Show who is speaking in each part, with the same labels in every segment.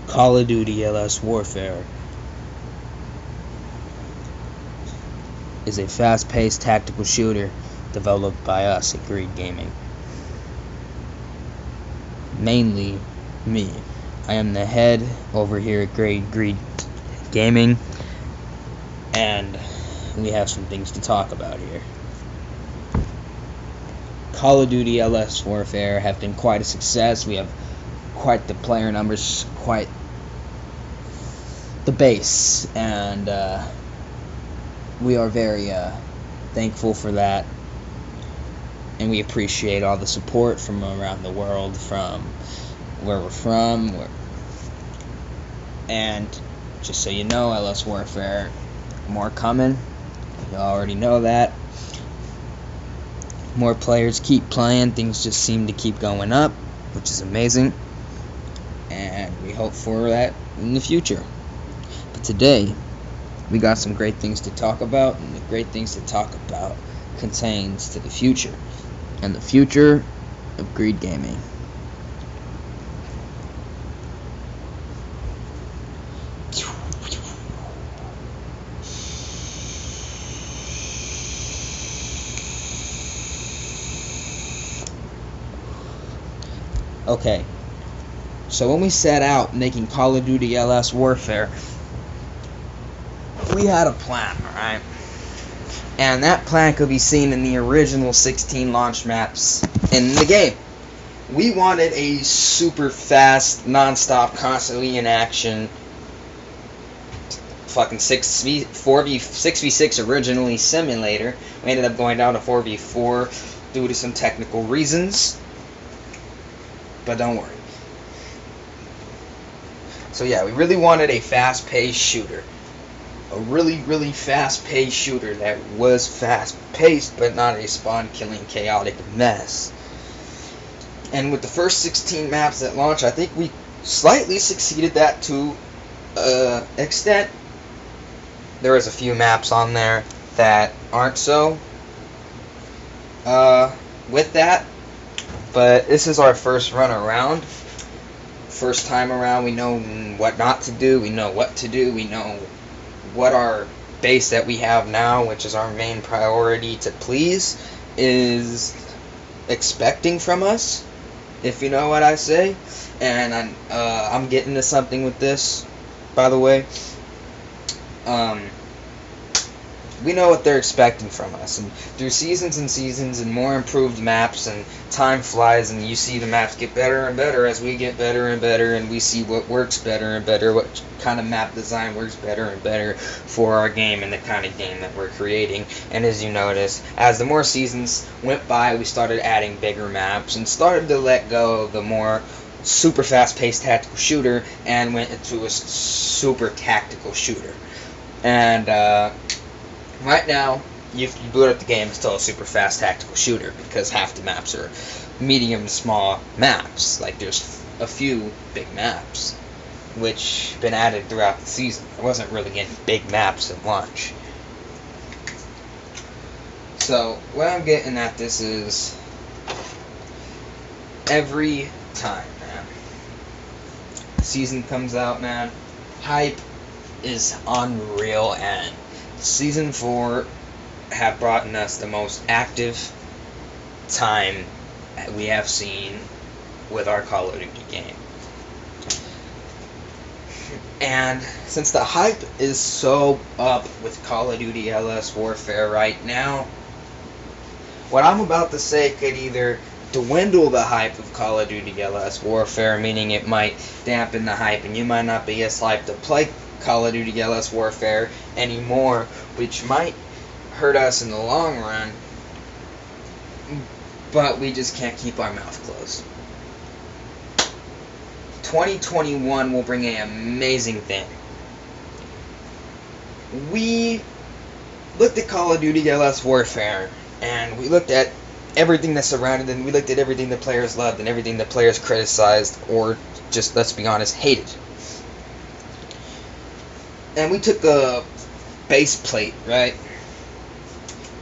Speaker 1: Call of Duty LS Warfare is a fast-paced tactical shooter developed by us at Greedgaming. Mainly me. I am the head over here at Greedgaming, and we have some things to talk about here. Call of Duty LS Warfare have been quite a success. We have quite the player numbers, quite the base, and we are very thankful for that, and we appreciate all the support from around the world, from where we're from, and just so you know, LS Warfare, more coming. You already know that. More players keep playing, things just seem to keep going up, which is amazing, and we hope for that in the future. But today, we got some great things to talk about, and the great things to talk about contains to the future, and the future of Greedgaming. Okay, so when we set out making Call of Duty LS Warfare, we had a plan, alright? And that plan could be seen in the original 16 launch maps in the game. We wanted a super fast, non-stop, constantly in action, fucking 6v6 originally simulator. We ended up going down to 4v4 due to some technical reasons. But don't worry. So yeah, we really wanted a fast-paced shooter. A really fast-paced shooter that was fast-paced, but not a spawn-killing, chaotic mess. And with the first 16 maps at launch, I think we slightly succeeded that to an extent. There was a few maps on there that aren't so with that. But this is our first run around. First time around, we know what not to do, we know what to do, we know what our base that we have now, which is our main priority to please, is expecting from us, if you know what I say. And I'm getting to something with this, by the way. We know what they're expecting from us, and through seasons and seasons and more improved maps, and time flies, and you see the maps get better and better as we get better and better, and we see what works better and better, what kind of map design works better and better for our game and the kind of game that we're creating. And as you notice, as the more seasons went by, we started adding bigger maps and started to let go of the more super fast-paced tactical shooter and went into a super tactical shooter. And right now, if you boot up the game, it's still a super fast tactical shooter because half the maps are medium to small maps. Like, there's a few big maps which been added throughout the season. There wasn't really any big maps at launch. So what I'm getting at this is, every time, man, season comes out, man, hype is unreal, and Season 4 have brought us the most active time we have seen with our Call of Duty game. And since the hype is so up with Call of Duty LS Warfare right now, what I'm about to say could either dwindle the hype of Call of Duty LS Warfare, meaning it might dampen the hype and you might not be as hyped to play Call of Duty LS Warfare anymore, which might hurt us in the long run, but we just can't keep our mouth closed. 2021 will bring an amazing thing. We looked at Call of Duty LS Warfare, and we looked at everything that surrounded it, and we looked at everything the players loved and everything the players criticized, or just, let's be honest, hated. And we took a base plate, right?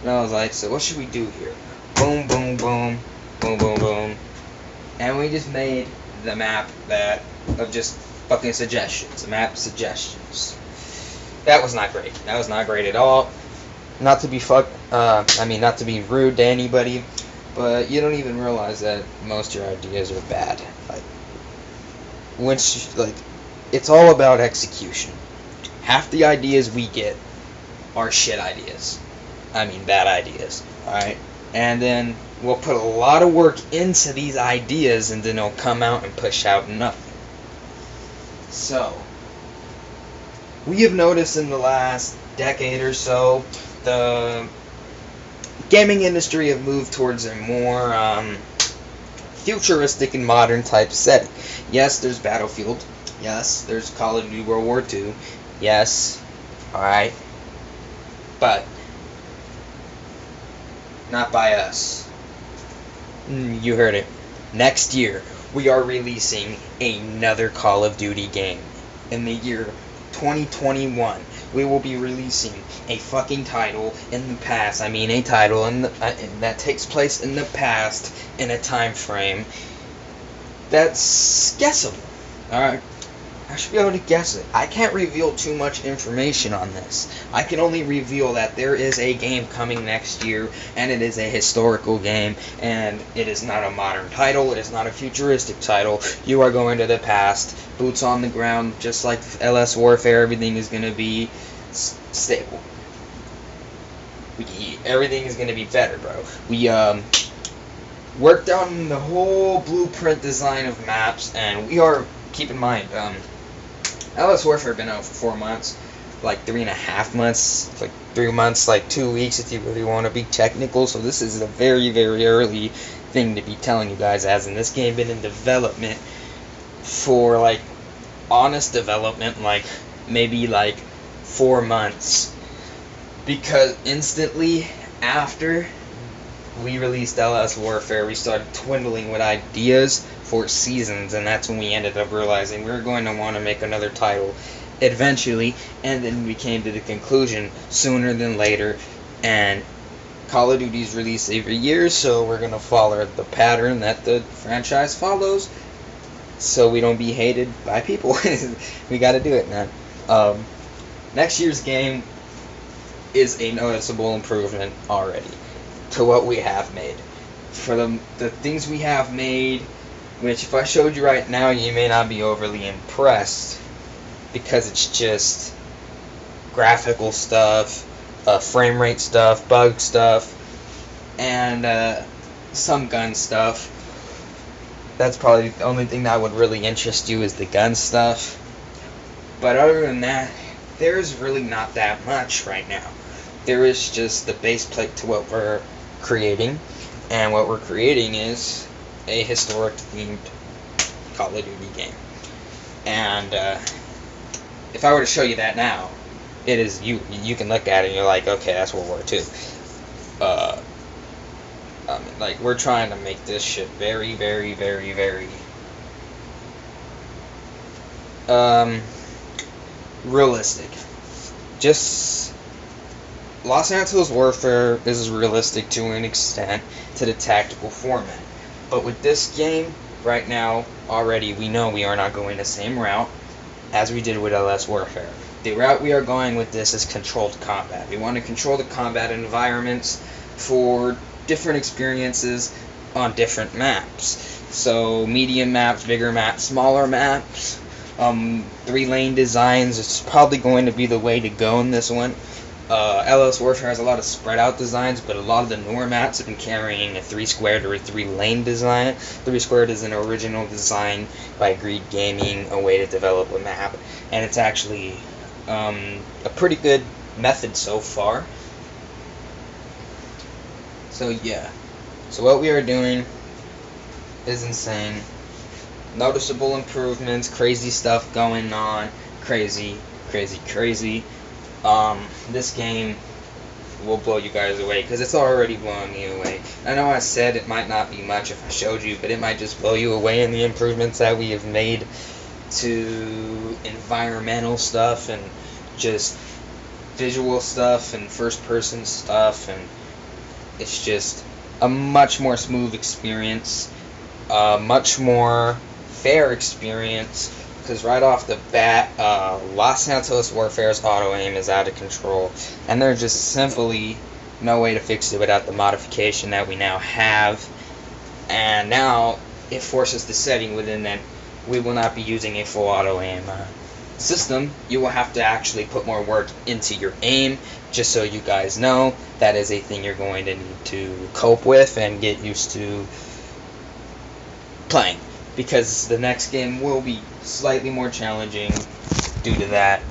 Speaker 1: And I was like, so what should we do here? Boom, boom, boom, boom, boom, boom. And we just made the map that of just fucking suggestions, map suggestions. That was not great. That was not great at all. Not to be not to be rude to anybody, but you don't even realize that most of your ideas are bad. It's all about execution. Half the ideas we get are shit ideas. Bad ideas. Alright? And then we'll put a lot of work into these ideas, and then they'll come out and push out nothing. So, we have noticed in the last decade or so, the gaming industry have moved towards a more futuristic and modern type setting. Yes, there's Battlefield. Yes, there's Call of Duty World War II. Yes, alright. But, not by us. You heard it. Next year, we are releasing another Call of Duty game. In the year 2021, we will be releasing a fucking title in the past. A title that takes place in the past in a time frame that's guessable. Alright? I should be able to guess it. I can't reveal too much information on this. I can only reveal that there is a game coming next year, and it is a historical game, and it is not a modern title, it is not a futuristic title. You are going to the past, boots on the ground, just like LS Warfare. Everything is going to be stable. Everything is going to be better, bro. We worked on the whole blueprint design of maps, and we are, keep in mind, LS Warfare been out for 4 months, like 3.5 months, like 3 months, like 2 weeks if you really want to be technical. So this is a very, very early thing to be telling you guys, as in this game been in development for, like, honest development, like maybe like 4 months, because instantly after we released LS Warfare, we started dwindling with ideas for seasons, and that's when we ended up realizing we were going to want to make another title eventually, and then we came to the conclusion sooner than later, and Call of Duty's released every year, so we're going to follow the pattern that the franchise follows, so we don't be hated by people. We got to do it, man. Next year's game is a noticeable improvement already to what we have made. For the things we have made, which if I showed you right now, you may not be overly impressed, because it's just graphical stuff, frame rate stuff, bug stuff, and some gun stuff. That's probably the only thing that would really interest you, is the gun stuff. But other than that, there's really not that much right now. There is just the base plate to what we're creating, and what we're creating is a historic themed Call of Duty game. And if I were to show you that now, it is, you can look at it and you're like, okay, that's World War II. Like, we're trying to make this shit very, very, very, very realistic. Just Los Santos Warfare is realistic to an extent to the tactical format. But with this game, right now, already, we know we are not going the same route as we did with LS Warfare. The route we are going with this is controlled combat. We want to control the combat environments for different experiences on different maps. So, medium maps, bigger maps, smaller maps, 3-lane designs is probably going to be the way to go in this one. LS Warfare has a lot of spread out designs, but a lot of the newer maps have been carrying a 3-squared or a 3-lane design. 3-squared is an original design by Greedgaming, a way to develop a map, and it's actually a pretty good method so far. So yeah, so what we are doing is insane. Noticeable improvements, crazy stuff going on, crazy. This game will blow you guys away, because it's already blowing me away. I know I said it might not be much if I showed you, but it might just blow you away in the improvements that we have made to environmental stuff, and just visual stuff, and first person stuff, and it's just a much more smooth experience, a much more fair experience, because right off the bat, Los Santos Warfare's auto aim is out of control, and there's just simply no way to fix it without the modification that we now have. And now it forces the setting within that we will not be using a full auto aim system. You will have to actually put more work into your aim. Just so you guys know, that is a thing you're going to need to cope with and get used to playing, because the next game will be slightly more challenging due to that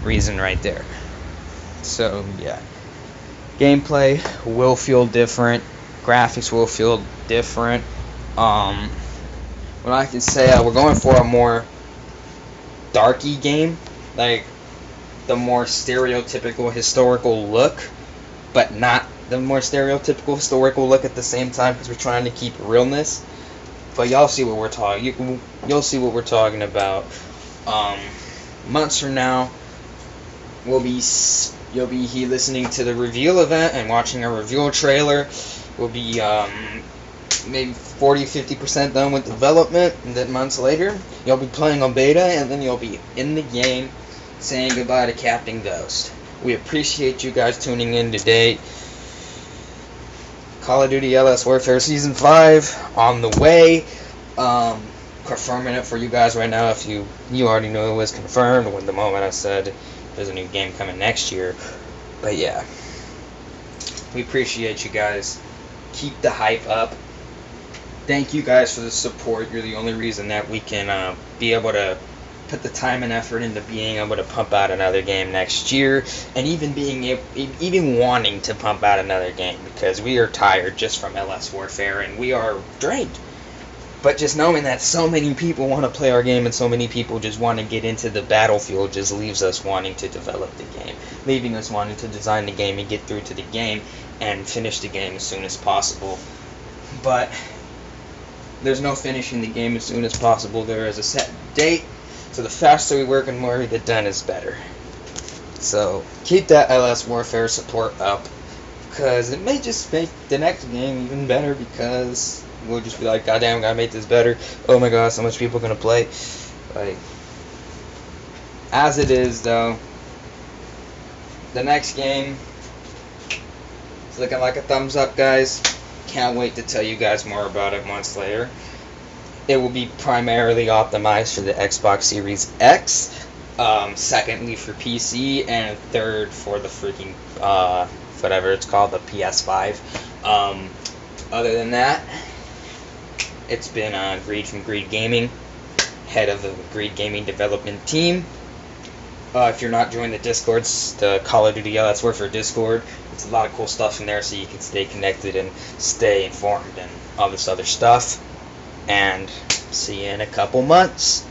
Speaker 1: reason right there. So yeah, gameplay will feel different, graphics will feel different. What I can say, we're going for a more darky game, like the more stereotypical historical look, but not the more stereotypical historical look at the same time, because we're trying to keep realness. But y'all see what we're talking. You'll see what we're talking about. Months from now, you'll be listening to the reveal event and watching a reveal trailer. We'll be maybe 40-50% done with development, and then months later, you'll be playing on beta, and then you'll be in the game saying goodbye to Captain Ghost. We appreciate you guys tuning in today. Call of Duty LS Warfare Season 5 on the way. Confirming it for you guys right now. If you already knew it was confirmed when the moment I said there's a new game coming next year. But yeah, we appreciate you guys. Keep the hype up. Thank you guys for the support. You're the only reason that we can be able to put the time and effort into being able to pump out another game next year, and even wanting to pump out another game, because we are tired just from LS Warfare and we are drained. But just knowing that so many people want to play our game and so many people just want to get into the battlefield just leaves us wanting to develop the game, leaving us wanting to design the game and get through to the game and finish the game as soon as possible. But there's no finishing the game as soon as possible. There is a set date. So the faster we work and more we get done is better. So keep that LS Warfare support up, because it may just make the next game even better, because we'll just be like, God damn, we gotta make this better. Oh my god, so much people are gonna play. Like, as it is though, the next game is looking like a thumbs up, guys. Can't wait to tell you guys more about it months later. It will be primarily optimized for the Xbox Series X, secondly for PC, and third for the freaking, whatever it's called, the PS5. Other than that, it's been Greed from Greed Gaming, head of the Greed Gaming development team. If you're not joining the Discords, the Call of Duty LS Warfare Discord, it's a lot of cool stuff in there, so you can stay connected and stay informed and all this other stuff. And see you in a couple months.